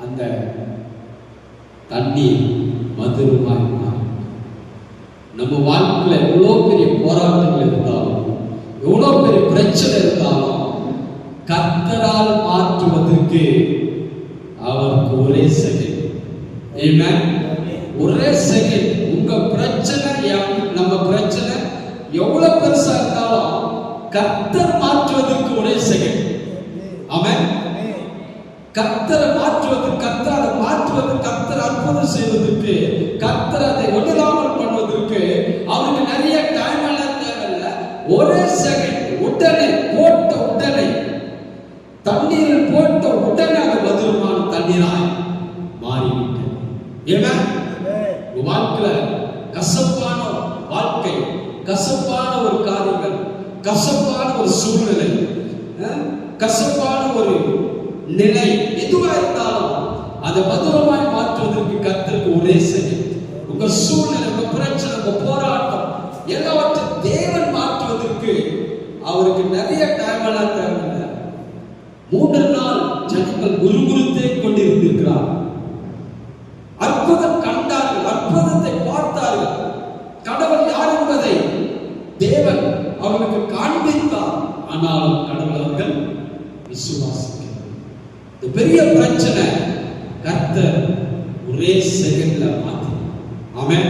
அந்த தண்ணீர் மதுரமாய் மாறும். நம்ம வாழ்க்கையில் எவ்வளோ பெரிய போராட்டங்கள் இருந்தாலும், எவ்வளோ பெரிய பிரச்சனை இருந்தாலும், கர்த்தரால் மாற்றுவதற்கு அவருக்கு ஒரே செகண்ட். ஆமென். ஒரே செகண்ட். உங்க பிரச்சனை, நம்ம பிரச்சனை எவ்வளவு பெருசா இருந்தாலும் கர்த்தர் மாற்றுவதற்கு ஒரே செகண்ட். ஆமென். கர்த்தரை மாற்றுவது, கர்த்தரை மாற்றுவது, கர்த்தர் அற்புதம் செய்வதற்கு, கர்த்தர் அதை ஒன்றாமல் பண்ணுவதற்கு அவருக்கு நிறைய டைம் எல்லாம் தேவையில்லை. ஒரே செகண்ட். உடனே போட்ட உடனே, தண்ணீரில் போட்ட உடனே அது மதுரமான தண்ணீராய் மாறிவிட்டது. வாழ்க்கையில கசப்பான வாழ்க்கை, கசப்பான ஒரு காரியங்கள், கசப்பான ஒரு சூழ்நிலை, கசப்பான ஒரு நிலை எதுவா இருந்தாலும் அதை மதுரமாய் மாற்றுவதற்கு கர்த்தருக்கு ஒரே செகண்ட். உங்க சூழ்நிலை, உங்க பிரச்சனை, உங்க போராட்டம் எல்லாவற்றையும் தேவன் மாற்றுவதற்கு அவருக்கு நிறைய டைம் எல்லாம் தேவையில்லை. 3 நாள் ஜனங்கள் முறுமுறுத்தே கொண்டிருக்கிறார். அற்புதம் கண்டார்கள், அற்புதத்தை பார்த்தார்கள். கடவுள் யார் என்பதை தேவன் அவர்களுக்கு காண்பித்தார். ஆனாலும் கடவுள் அவர்கள் விசுவாசிக்கிறார். இந்த பெரிய பிரச்சனை கர்த்தர் ஒரே செகண்ட்ல மாத்தி. ஆமென்.